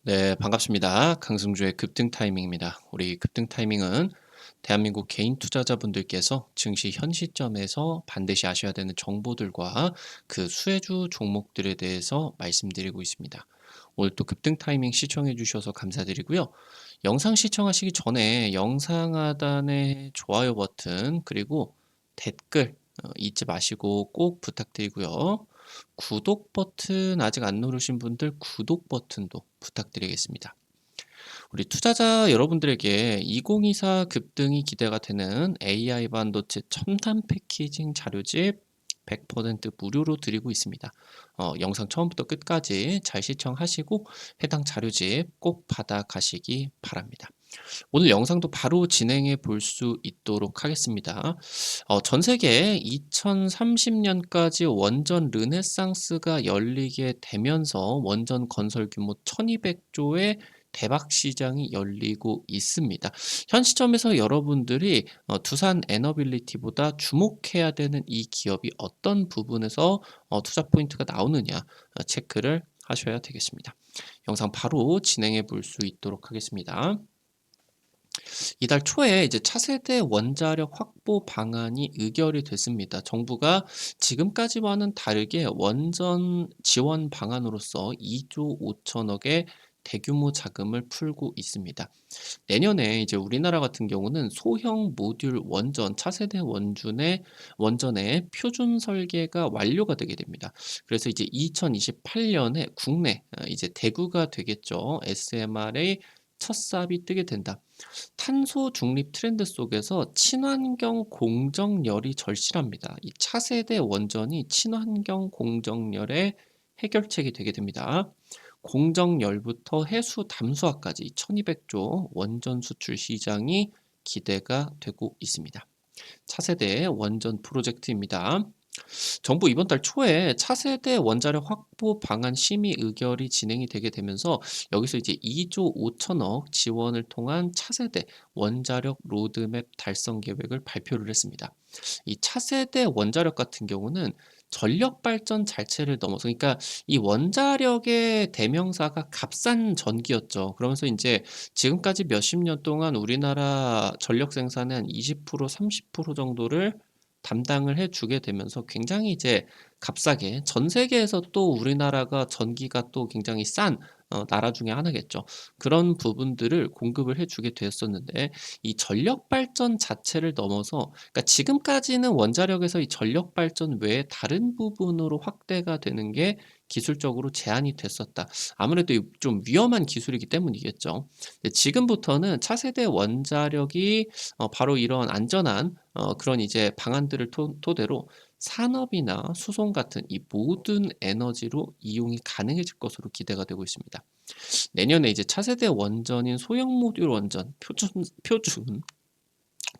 네, 반갑습니다. 강승주의 급등 타이밍입니다. 우리 급등 타이밍은 대한민국 개인 투자자분들께서 증시 현 시점에서 반드시 아셔야 되는 정보들과 그 수혜주 종목들에 대해서 말씀드리고 있습니다. 오늘 또 급등 타이밍 시청해 주셔서 감사드리고요. 영상 시청하시기 전에 영상 하단에 좋아요 버튼 그리고 댓글 잊지 마시고 꼭 부탁드리고요. 구독 버튼 아직 안 누르신 분들 구독 버튼도 부탁드리겠습니다. 우리 투자자 여러분들에게 2024 급등이 기대가 되는 AI 반도체 첨단 패키징 자료집 100% 무료로 드리고 있습니다. 영상 처음부터 끝까지 잘 시청하시고 해당 자료집 꼭 받아가시기 바랍니다. 오늘 영상도 바로 진행해 볼 수 있도록 하겠습니다. 전 세계 2030년까지 원전 르네상스가 열리게 되면서 원전 건설 규모 1200조의 대박 시장이 열리고 있습니다. 현 시점에서 여러분들이 두산 에너빌리티보다 주목해야 되는 이 기업이 어떤 부분에서 투자 포인트가 나오느냐 체크를 하셔야 되겠습니다. 영상 바로 진행해 볼 수 있도록 하겠습니다. 이달 초에 이제 차세대 원자력 확보 방안이 의결이 됐습니다. 정부가 지금까지와는 다르게 원전 지원 방안으로서 2조 5천억의 대규모 자금을 풀고 있습니다. 내년에 이제 우리나라 같은 경우는 소형 모듈 원전 차세대 원전의 표준 설계가 완료가 되게 됩니다. 그래서 이제 2028년에 국내 이제 대구가 되겠죠. SMR의 첫 삽이 뜨게 된다. 탄소 중립 트렌드 속에서 친환경 공정열이 절실합니다. 이 차세대 원전이 친환경 공정열의 해결책이 되게 됩니다. 공정열부터 해수 담수화까지 1200조 원전 수출 시장이 기대가 되고 있습니다. 차세대 원전 프로젝트입니다. 정부 이번 달 초에 차세대 원자력 확보 방안 심의 의결이 진행이 되게 되면서 여기서 이제 2조 5천억 지원을 통한 차세대 원자력 로드맵 달성 계획을 발표를 했습니다. 이 차세대 원자력 같은 경우는 전력 발전 자체를 넘어서 그러니까 이 원자력의 대명사가 값싼 전기였죠. 그러면서 이제 지금까지 몇십 년 동안 우리나라 전력 생산의 한 20% 30% 정도를 담당을 해주게 되면서 굉장히 이제 값싸게 전 세계에서 또 우리나라가 전기가 또 굉장히 싼 나라 중에 하나겠죠. 그런 부분들을 공급을 해주게 되었었는데 이 전력 발전 자체를 넘어서 그러니까 지금까지는 원자력에서 이 전력 발전 외에 다른 부분으로 확대가 되는 게 기술적으로 제한이 됐었다. 아무래도 좀 위험한 기술이기 때문이겠죠. 근데 지금부터는 차세대 원자력이 바로 이런 안전한 그런 이제 방안들을 토대로 산업이나 수송 같은 이 모든 에너지로 이용이 가능해질 것으로 기대가 되고 있습니다. 내년에 이제 차세대 원전인 소형 모듈 원전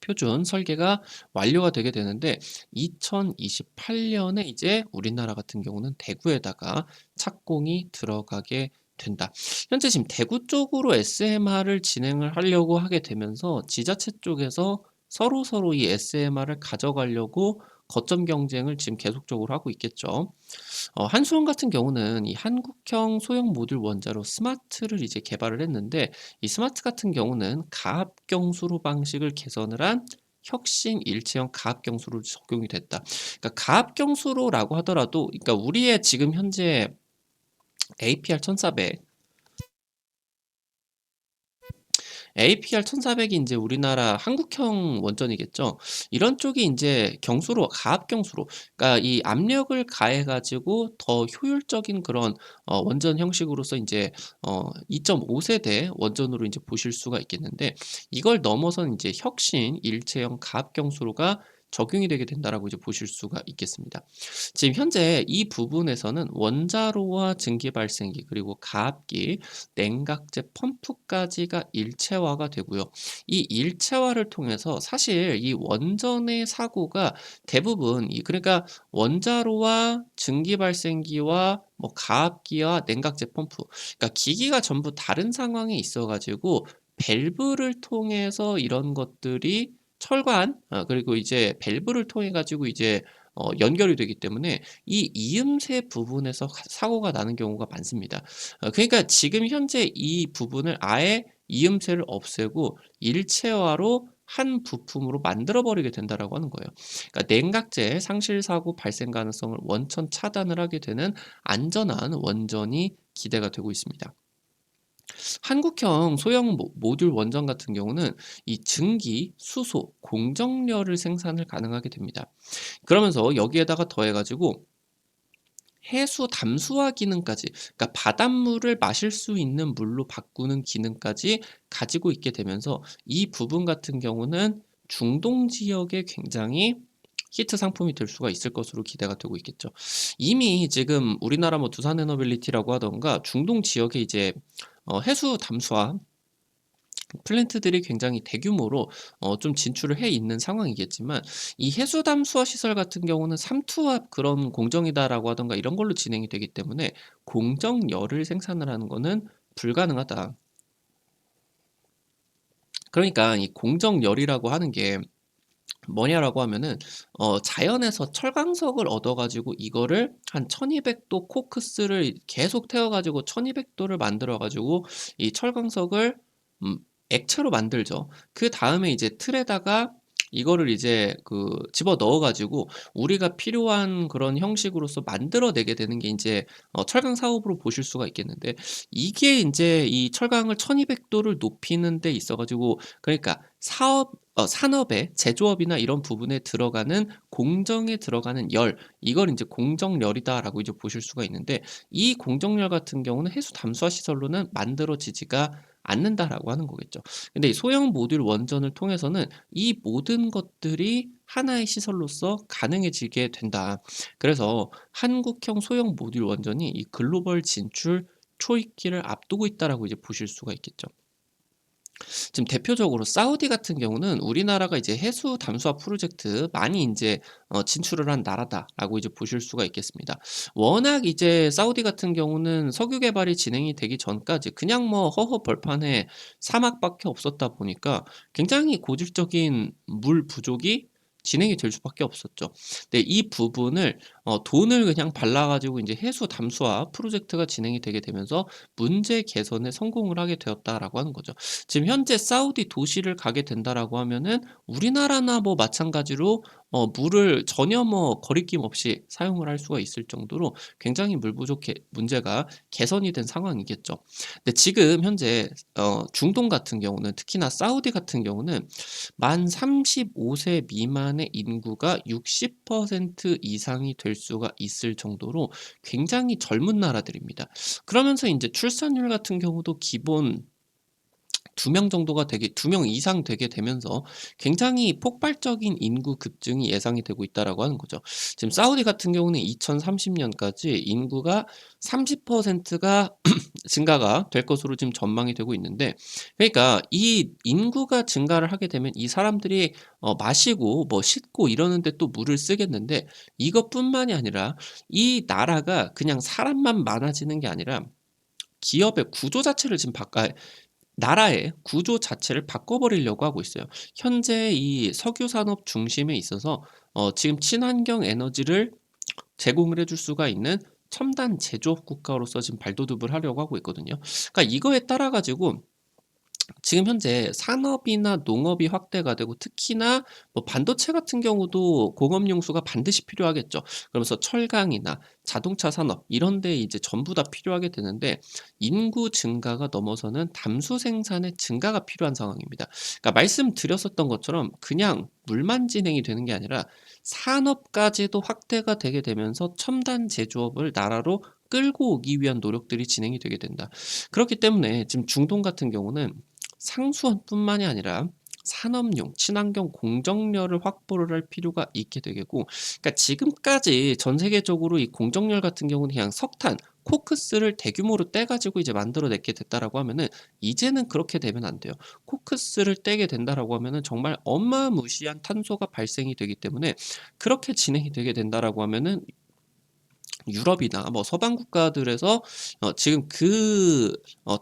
표준 설계가 완료가 되게 되는데 2028년에 이제 우리나라 같은 경우는 대구에다가 착공이 들어가게 된다. 현재 지금 대구 쪽으로 SMR을 진행을 하려고 하게 되면서 지자체 쪽에서 서로 이 SMR을 가져가려고 거점 경쟁을 지금 계속적으로 하고 있겠죠. 한수원 같은 경우는 이 한국형 소형 모듈 원자로 스마트를 이제 개발을 했는데 이 스마트 같은 경우는 가압 경수로 방식을 개선을 한 혁신 일체형 가압 경수로 적용이 됐다. 그러니까 가압 경수로라고 하더라도 그러니까 우리의 지금 현재 APR 1400 APR 1400이 이제 우리나라 한국형 원전이겠죠. 이런 쪽이 이제 경수로 가압 경수로 그러니까 이 압력을 가해 가지고 더 효율적인 그런 원전 형식으로서 이제 2.5세대 원전으로 이제 보실 수가 있겠는데 이걸 넘어선 이제 혁신 일체형 가압 경수로가 적용이 되게 된다라고 이제 보실 수가 있겠습니다. 지금 현재 이 부분에서는 원자로와 증기 발생기 그리고 가압기 냉각제 펌프까지가 일체화가 되고요. 이 일체화를 통해서 사실 이 원전의 사고가 대부분 그러니까 원자로와 증기 발생기와 뭐 가압기와 냉각제 펌프 그러니까 기기가 전부 다른 상황에 있어 가지고 밸브를 통해서 이런 것들이 철관 그리고 이제 밸브를 통해 가지고 이제 연결이 되기 때문에 이 이음새 부분에서 사고가 나는 경우가 많습니다. 그러니까 지금 현재 이 부분을 아예 이음새를 없애고 일체화로 한 부품으로 만들어 버리게 된다라고 하는 거예요. 그러니까 냉각재 상실 사고 발생 가능성을 원천 차단을 하게 되는 안전한 원전이 기대가 되고 있습니다. 한국형 소형 모듈 원전 같은 경우는 이 증기, 수소, 공정열을 생산을 가능하게 됩니다. 그러면서 여기에다가 더해가지고 해수 담수화 기능까지, 그러니까 바닷물을 마실 수 있는 물로 바꾸는 기능까지 가지고 있게 되면서 이 부분 같은 경우는 중동 지역에 굉장히 히트 상품이 될 수가 있을 것으로 기대가 되고 있겠죠. 이미 지금 우리나라 뭐 두산에너빌리티라고 하던가 중동 지역에 이제 해수 담수화 플랜트들이 굉장히 대규모로 좀 진출을 해 있는 상황이겠지만 이 해수 담수화 시설 같은 경우는 삼투압 그런 공정이다라고 하던가 이런 걸로 진행이 되기 때문에 공정열을 생산을 하는 거는 불가능하다. 그러니까 이 공정열이라고 하는 게 뭐냐라고 하면은 자연에서 철강석을 얻어가지고 이거를 한 1200도 코크스를 계속 태워가지고 1200도를 만들어가지고 이 철강석을 음, 액체로 만들죠. 그 다음에 이제 틀에다가 이거를 이제 집어 넣어가지고 우리가 필요한 그런 형식으로서 만들어내게 되는 게 이제 철강 사업으로 보실 수가 있겠는데 이게 이제 이 철강을 1200도를 높이는 데 있어가지고 그러니까 산업의 제조업이나 이런 부분에 들어가는 공정에 들어가는 열, 이걸 이제 공정열이다라고 이제 보실 수가 있는데 이 공정열 같은 경우는 해수 담수화 시설로는 만들어지지가 않는다라고 하는 거겠죠. 근데 이 소형 모듈 원전을 통해서는 이 모든 것들이 하나의 시설로서 가능해지게 된다. 그래서 한국형 소형 모듈 원전이 이 글로벌 진출 초입기를 앞두고 있다라고 이제 보실 수가 있겠죠. 지금 대표적으로 사우디 같은 경우는 우리나라가 이제 해수 담수화 프로젝트 많이 이제 진출을 한 나라다라고 이제 보실 수가 있겠습니다. 워낙 이제 사우디 같은 경우는 석유 개발이 진행이 되기 전까지 그냥 뭐 허허 벌판에 사막밖에 없었다 보니까 굉장히 고질적인 물 부족이 진행이 될 수밖에 없었죠. 근데 이 부분을 돈을 그냥 발라가지고 이제 해수 담수화 프로젝트가 진행이 되게 되면서 문제 개선에 성공을 하게 되었다라고 하는 거죠. 지금 현재 사우디 도시를 가게 된다라고 하면은 우리나라나 뭐 마찬가지로 물을 전혀 뭐 거리낌 없이 사용을 할 수가 있을 정도로 굉장히 물 부족 문제가 개선이 된 상황이겠죠. 근데 지금 현재 중동 같은 경우는 특히나 사우디 같은 경우는 만 35세 미만의 인구가 60% 이상이 될 수가 있을 정도로 굉장히 젊은 나라들입니다. 그러면서 이제 출산율 같은 경우도 기본 2명 정도가 되게 2명 이상 되게 되면서 굉장히 폭발적인 인구 급증이 예상이 되고 있다라고 하는 거죠. 지금 사우디 같은 경우는 2030년까지 인구가 30%가 증가가 될 것으로 지금 전망이 되고 있는데 그러니까 이 인구가 증가를 하게 되면 이 사람들이 마시고 뭐 씻고 이러는데 또 물을 쓰겠는데 이것뿐만이 아니라 이 나라가 그냥 사람만 많아지는 게 아니라 기업의 구조 자체를 지금 나라의 구조 자체를 바꿔버리려고 하고 있어요. 현재 이 석유 산업 중심에 있어서 지금 친환경 에너지를 제공을 해줄 수가 있는 첨단 제조업 국가로서 지금 발돋움을 하려고 하고 있거든요. 그러니까 이거에 따라 가지고 지금 현재 산업이나 농업이 확대가 되고 특히나 뭐 반도체 같은 경우도 공업 용수가 반드시 필요하겠죠. 그러면서 철강이나 자동차 산업 이런 데 이제 전부 다 필요하게 되는데 인구 증가가 넘어서는 담수 생산의 증가가 필요한 상황입니다. 그러니까 말씀드렸었던 것처럼 그냥 물만 진행이 되는 게 아니라 산업까지도 확대가 되게 되면서 첨단 제조업을 나라로 끌고 오기 위한 노력들이 진행이 되게 된다. 그렇기 때문에 지금 중동 같은 경우는 상수원뿐만이 아니라 산업용, 친환경 공정열을 확보를 할 필요가 있게 되겠고, 그러니까 지금까지 전 세계적으로 이 공정열 같은 경우는 그냥 석탄, 코크스를 대규모로 떼가지고 이제 만들어내게 됐다라고 하면은 이제는 그렇게 되면 안 돼요. 코크스를 떼게 된다라고 하면은 정말 어마무시한 탄소가 발생이 되기 때문에 그렇게 진행이 되게 된다라고 하면은 유럽이나 뭐 서방 국가들에서 지금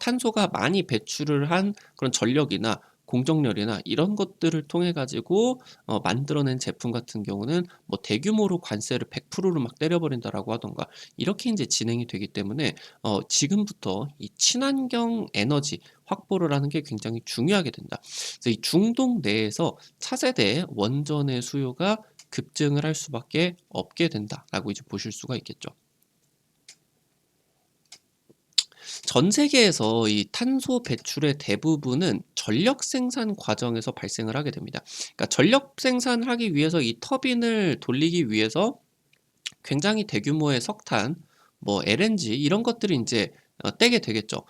탄소가 많이 배출을 한 그런 전력이나 공정렬이나 이런 것들을 통해 가지고 만들어낸 제품 같은 경우는 뭐 대규모로 관세를 100%로 막 때려버린다라고 하던가 이렇게 인제 진행이 되기 때문에 지금부터 이 친환경 에너지 확보를 하는 게 굉장히 중요하게 된다. 그래서 이 중동 내에서 차세대 원전의 수요가 급증을 할 수밖에 없게 된다라고 이제 보실 수가 있겠죠. 전 세계에서 이 탄소 배출의 대부분은 전력 생산 과정에서 발생을 하게 됩니다. 그러니까 전력 생산을 하기 위해서 이 터빈을 돌리기 위해서 굉장히 대규모의 석탄, 뭐 LNG 이런 것들이 인제 떼게 되겠죠.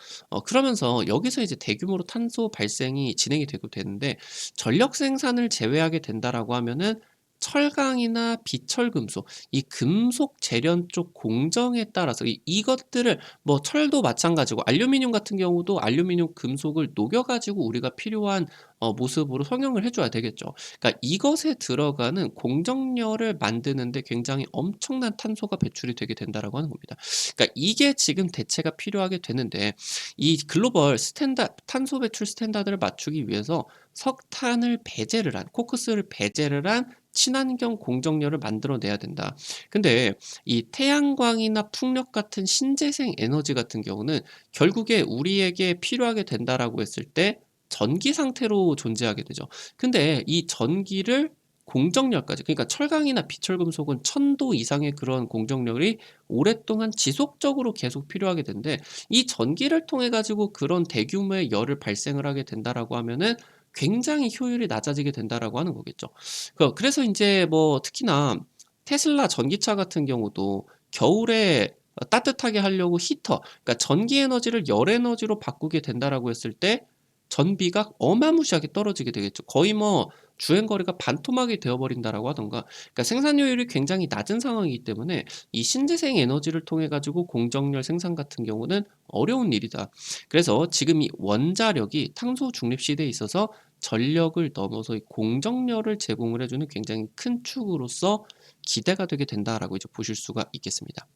그러면서 여기서 이제 대규모로 탄소 발생이 진행이 되고 되는데 전력 생산을 제외하게 된다라고 하면은 철강이나 비철금속, 이 금속 재련 쪽 공정에 따라서 이것들을 뭐 철도 마찬가지고 알루미늄 같은 경우도 알루미늄 금속을 녹여 가지고 우리가 필요한 모습으로 성형을 해 줘야 되겠죠. 그러니까 이것에 들어가는 공정열을 만드는 데 굉장히 엄청난 탄소가 배출이 되게 된다라고 하는 겁니다. 그러니까 이게 지금 대체가 필요하게 되는데 이 글로벌 탄소 배출 스탠다드를 맞추기 위해서 석탄을 배제를 한 코크스를 배제를 한 친환경 공정열을 만들어내야 된다. 근데 이 태양광이나 풍력 같은 신재생 에너지 같은 경우는 결국에 우리에게 필요하게 된다라고 했을 때 전기 상태로 존재하게 되죠. 근데 이 전기를 공정열까지 그러니까 철강이나 비철금속은 1000도 이상의 그런 공정열이 오랫동안 지속적으로 계속 필요하게 되는데 이 전기를 통해 가지고 그런 대규모의 열을 발생을 하게 된다라고 하면은 굉장히 효율이 낮아지게 된다라고 하는 거겠죠. 그래서 인제 뭐 특히나 테슬라 전기차 같은 경우도 겨울에 따뜻하게 하려고 히터 그러니까 전기 에너지를 열 에너지로 바꾸게 된다라고 했을 때 전비가 어마무시하게 떨어지게 되겠죠. 거의 뭐 주행 거리가 반토막이 되어 버린다라고 하던가 그러니까 생산효율이 굉장히 낮은 상황이기 때문에 이 신재생 에너지를 통해 가지고 공정열 생산 같은 경우는 어려운 일이다. 그래서 지금 이 원자력이 탄소 중립 시대에 있어서 전력을 넘어서 이 공정열을 제공을 해 주는 굉장히 큰 축으로서 기대가 되게 된다라고 이제 보실 수가 있겠습니다.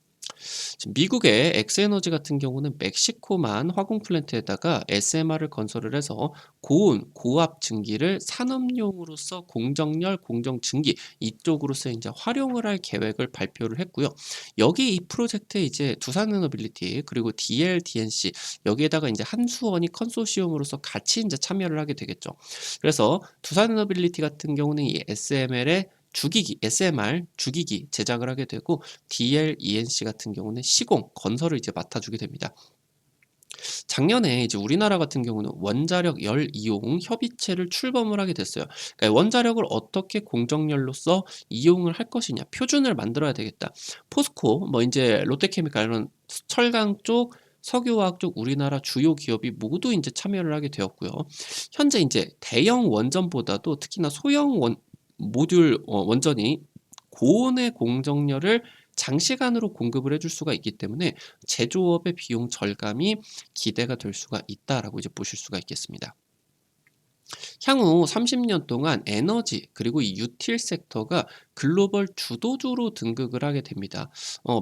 지금 미국의 엑스에너지 같은 경우는 멕시코만 화공 플랜트에다가 SMR을 건설을 해서 고온, 고압 증기를 산업용으로서 공정열, 공정증기 이쪽으로서 이제 활용을 할 계획을 발표를 했고요. 여기 이 프로젝트에 이제 두산에너빌리티 그리고 DLDNC 여기에다가 이제 한수원이 컨소시엄으로서 같이 이제 참여를 하게 되겠죠. 그래서 두산에너빌리티 같은 경우는 이 SML의 주기기, SMR 주기기 제작을 하게 되고 DLENC 같은 경우는 시공, 건설을 이제 맡아주게 됩니다. 작년에 이제 우리나라 같은 경우는 원자력 열 이용 협의체를 출범을 하게 됐어요. 그러니까 원자력을 어떻게 공정열로서 이용을 할 것이냐, 표준을 만들어야 되겠다. 포스코, 뭐 이제 롯데케미칼 이런 철강 쪽 석유화학 쪽 우리나라 주요 기업이 모두 이제 참여를 하게 되었고요. 현재 이제 대형 원전보다도 특히나 소형 모듈 원전이 고온의 공정열을 장시간으로 공급을 해줄 수가 있기 때문에 제조업의 비용 절감이 기대가 될 수가 있다라고 이제 보실 수가 있겠습니다. 향후 30년 동안 에너지 그리고 이 유틸 섹터가 글로벌 주도주로 등극을 하게 됩니다.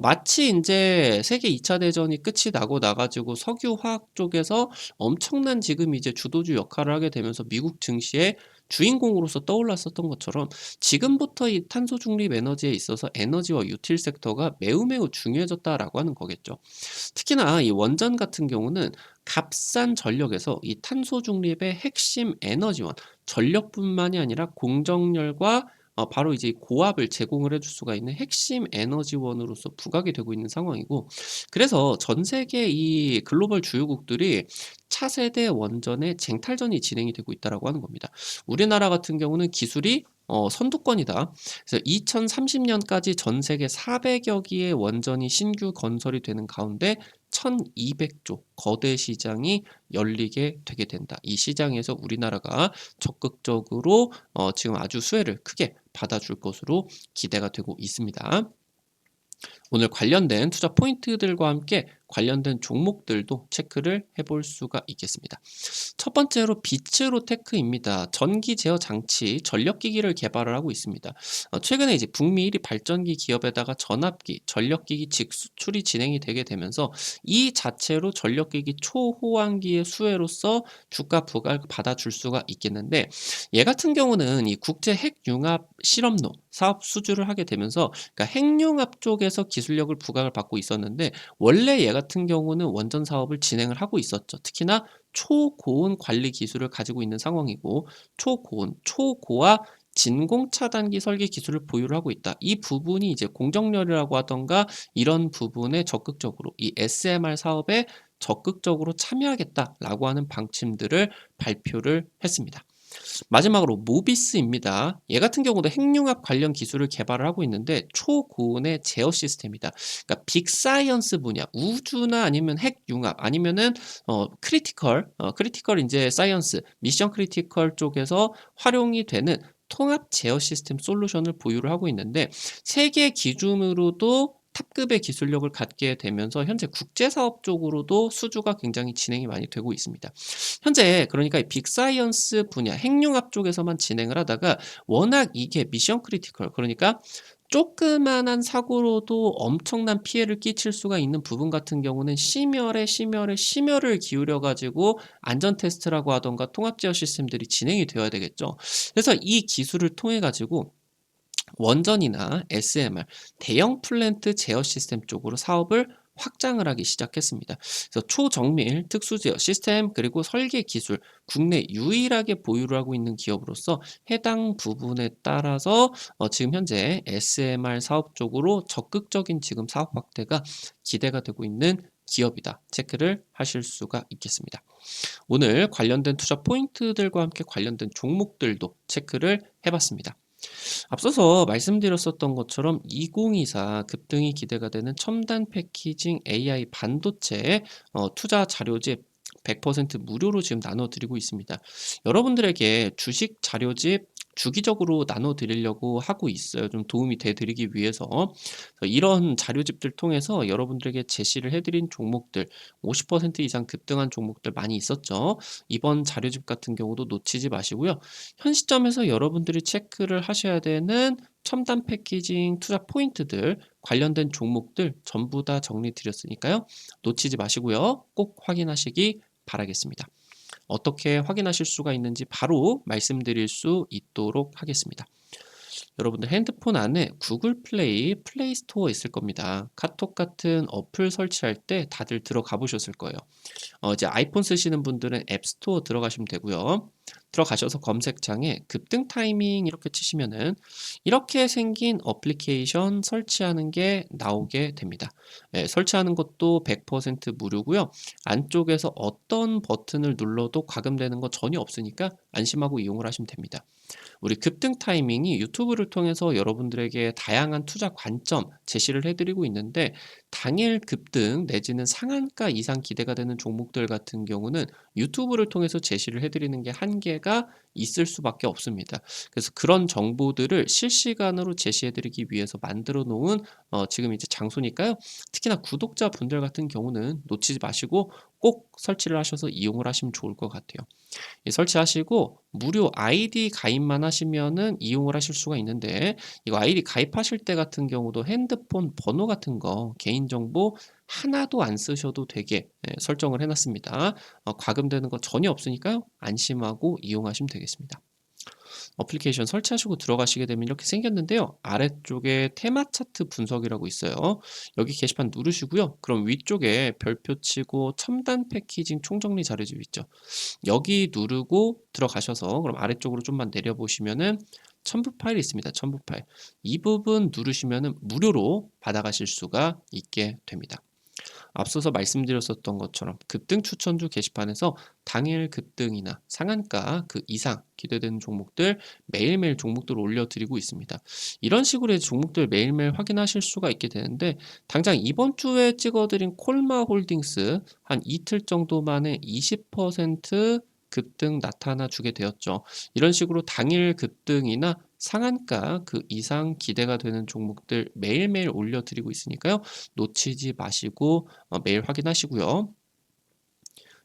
마치 이제 세계 2차 대전이 끝이 나고 나가지고 석유 화학 쪽에서 엄청난 지금 이제 주도주 역할을 하게 되면서 미국 증시에 주인공으로서 떠올랐었던 것처럼 지금부터 이 탄소 중립 에너지에 있어서 에너지와 유틸 섹터가 매우 매우 중요해졌다라고 하는 거겠죠. 특히나 이 원전 같은 경우는 값싼 전력에서 이 탄소 중립의 핵심 에너지원, 전력뿐만이 아니라 공정열과 바로 이제 고압을 제공을 해줄 수가 있는 핵심 에너지원으로서 부각이 되고 있는 상황이고, 그래서 전 세계 이 글로벌 주요국들이 차세대 원전의 쟁탈전이 진행이 되고 있다라고 하는 겁니다. 우리나라 같은 경우는 기술이 선두권이다. 그래서 2030년까지 전 세계 400여 기의 원전이 신규 건설이 되는 가운데 1200조 거대 시장이 열리게 되게 된다. 이 시장에서 우리나라가 적극적으로 지금 아주 수혜를 크게 받아줄 것으로 기대가 되고 있습니다. 오늘 관련된 투자 포인트들과 함께 관련된 종목들도 체크를 해볼 수가 있겠습니다. 첫 번째로 비츠로테크입니다. 전기 제어 장치, 전력기기를 개발을 하고 있습니다. 최근에 이제 북미 1위 발전기 기업에다가 전압기, 전력기기 직수출이 진행이 되게 되면서 이 자체로 전력기기 초호환기의 수혜로서 주가 부각을 받아줄 수가 있겠는데, 얘 같은 경우는 이 국제 핵융합 실험로 사업 수주를 하게 되면서, 그러니까 핵융합 쪽에서 기술력을 부각을 받고 있었는데, 원래 얘 같은 경우는 원전 사업을 진행을 하고 있었죠. 특히나 초고온 관리 기술을 가지고 있는 상황이고, 초고온, 초고압 진공 차단기 설계 기술을 보유를 하고 있다. 이 부분이 이제 공정렬이라고 하던가 이런 부분에 적극적으로 이 SMR 사업에 적극적으로 참여하겠다라고 하는 방침들을 발표를 했습니다. 마지막으로 모비스입니다. 얘 같은 경우도 핵융합 관련 기술을 개발을 하고 있는데 초고온의 제어 시스템이다. 그러니까 빅사이언스 분야, 우주나 아니면 핵융합 아니면은 크리티컬 이제 사이언스, 미션 크리티컬 쪽에서 활용이 되는 통합 제어 시스템 솔루션을 보유를 하고 있는데, 세계 기준으로도 탑급의 기술력을 갖게 되면서 현재 국제 사업 쪽으로도 수주가 굉장히 진행이 많이 되고 있습니다. 현재 그러니까 이 빅사이언스 분야 핵융합 쪽에서만 진행을 하다가, 워낙 이게 미션 크리티컬, 그러니까 조그만한 사고로도 엄청난 피해를 끼칠 수가 있는 부분 같은 경우는 심혈을 기울여 가지고 안전 테스트라고 하던가 통합 제어 시스템들이 진행이 되어야 되겠죠. 그래서 이 기술을 통해 가지고 원전이나 SMR, 대형 플랜트 제어 시스템 쪽으로 사업을 확장을 하기 시작했습니다. 그래서 초정밀 특수 제어 시스템 그리고 설계 기술 국내 유일하게 보유를 하고 있는 기업으로서 해당 부분에 따라서 지금 현재 SMR 사업 쪽으로 적극적인 지금 사업 확대가 기대가 되고 있는 기업이다. 체크를 하실 수가 있겠습니다. 오늘 관련된 투자 포인트들과 함께 관련된 종목들도 체크를 해봤습니다. 앞서서 말씀드렸었던 것처럼 2024 급등이 기대가 되는 첨단 패키징 AI 반도체 투자 자료집 100% 무료로 지금 나눠드리고 있습니다. 여러분들에게 주식 자료집 주기적으로 나눠드리려고 하고 있어요. 좀 도움이 되드리기 위해서. 이런 자료집들 통해서 여러분들에게 제시를 해드린 종목들 50% 이상 급등한 종목들 많이 있었죠. 이번 자료집 같은 경우도 놓치지 마시고요. 현 시점에서 여러분들이 체크를 하셔야 되는 첨단 패키징 투자 포인트들 관련된 종목들 전부 다 정리 드렸으니까요. 놓치지 마시고요. 꼭 확인하시기 바라겠습니다. 어떻게 확인하실 수가 있는지 바로 말씀드릴 수 있도록 하겠습니다. 여러분들 핸드폰 안에 구글 플레이 스토어 있을 겁니다. 카톡 같은 어플 설치할 때 다들 들어가 보셨을 거예요. 이제 아이폰 쓰시는 분들은 앱스토어 들어가시면 되고요. 들어가셔서 검색창에 급등 타이밍 이렇게 치시면은 이렇게 생긴 어플리케이션 설치하는 게 나오게 됩니다. 설치하는 것도 100% 무료고요. 안쪽에서 어떤 버튼을 눌러도 과금되는 거 전혀 없으니까 안심하고 이용을 하시면 됩니다. 우리 급등 타이밍이 유튜브를 통해서 여러분들에게 다양한 투자 관점 제시를 해드리고 있는데, 당일 급등 내지는 상한가 이상 기대가 되는 종목들 같은 경우는 유튜브를 통해서 제시를 해드리는 게 한계가 있을 수밖에 없습니다. 그래서 그런 정보들을 실시간으로 제시해드리기 위해서 만들어 놓은 지금 이제 장소니까요. 특히나 구독자분들 같은 경우는 놓치지 마시고 꼭 설치를 하셔서 이용을 하시면 좋을 것 같아요. 설치하시고 무료 아이디 가입만 하시면은 이용을 하실 수가 있는데, 이거 아이디 가입하실 때 같은 경우도 핸드폰 번호 같은 거 개인정보 하나도 안 쓰셔도 되게 설정을 해놨습니다. 과금되는 거 전혀 없으니까요. 안심하고 이용하시면 되겠습니다. 어플리케이션 설치하시고 들어가시게 되면 이렇게 생겼는데요. 아래쪽에 테마 차트 분석이라고 있어요. 여기 게시판 누르시고요. 그럼 위쪽에 별표 치고 첨단 패키징 총정리 자료집 있죠. 여기 누르고 들어가셔서 그럼 아래쪽으로 좀만 내려보시면은 첨부 파일이 있습니다. 첨부 파일. 이 부분 누르시면은 무료로 받아가실 수가 있게 됩니다. 앞서서 말씀드렸었던 것처럼 급등 추천주 게시판에서 당일 급등이나 상한가 그 이상 기대되는 종목들 매일매일 종목들을 올려드리고 있습니다. 이런 식으로 종목들 매일매일 확인하실 수가 있게 되는데, 당장 이번 주에 찍어드린 콜마홀딩스 한 이틀 정도 만에 20% 급등 나타나 주게 되었죠. 이런 식으로 당일 급등이나 상한가 그 이상 기대가 되는 종목들 매일매일 올려드리고 있으니까요. 놓치지 마시고 매일 확인하시고요.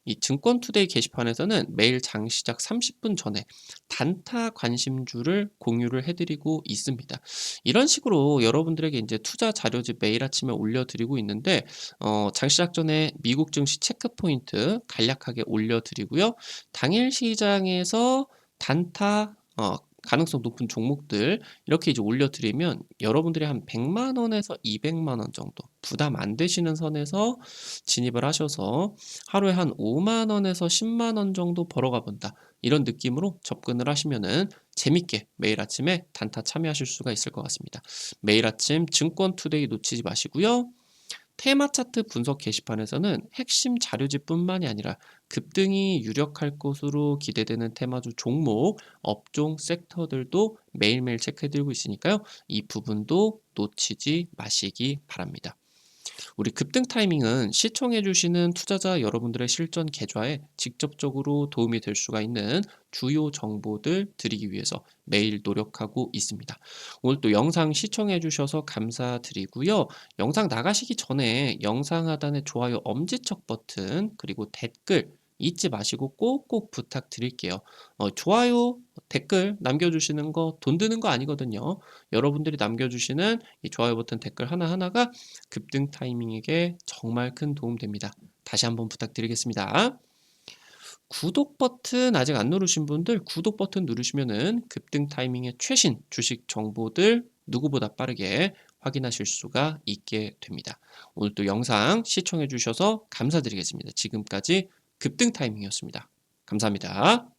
이 증권투데이 게시판에서는 매일 장시작 30분 전에 단타 관심주를 공유를 해드리고 있습니다. 이런 식으로 여러분들에게 이제 투자 자료집 매일 아침에 올려드리고 있는데, 장시작 전에 미국 증시 체크 포인트 간략하게 올려드리고요. 당일 시장에서 단타, 가능성 높은 종목들 이렇게 이제 올려드리면 여러분들이 한 100만 원에서 200만 원 정도 부담 안 되시는 선에서 진입을 하셔서 하루에 한 5만 원에서 10만 원 정도 벌어가 본다. 이런 느낌으로 접근을 하시면은 재밌게 매일 아침에 단타 참여하실 수가 있을 것 같습니다. 매일 아침 증권 투데이 놓치지 마시고요. 테마 차트 분석 게시판에서는 핵심 자료집뿐만이 아니라 급등이 유력할 것으로 기대되는 테마주 종목, 업종, 섹터들도 매일매일 체크해드리고 있으니까요. 이 부분도 놓치지 마시기 바랍니다. 우리 급등 타이밍은 시청해주시는 투자자 여러분들의 실전 계좌에 직접적으로 도움이 될 수가 있는 주요 정보들 드리기 위해서 매일 노력하고 있습니다. 오늘 또 영상 시청해주셔서 감사드리고요. 영상 나가시기 전에 영상 하단에 좋아요 엄지척 버튼 그리고 댓글 잊지 마시고 꼭꼭 부탁드릴게요. 좋아요, 댓글 남겨주시는 거 돈 드는 거 아니거든요. 여러분들이 남겨주시는 이 좋아요 버튼 댓글 하나하나가 급등 타이밍에게 정말 큰 도움 됩니다. 다시 한번 부탁드리겠습니다. 구독 버튼 아직 안 누르신 분들 구독 버튼 누르시면은 급등 타이밍의 최신 주식 정보들 누구보다 빠르게 확인하실 수가 있게 됩니다. 오늘 또 영상 시청해 주셔서 감사드리겠습니다. 지금까지 급등 타이밍이었습니다. 감사합니다.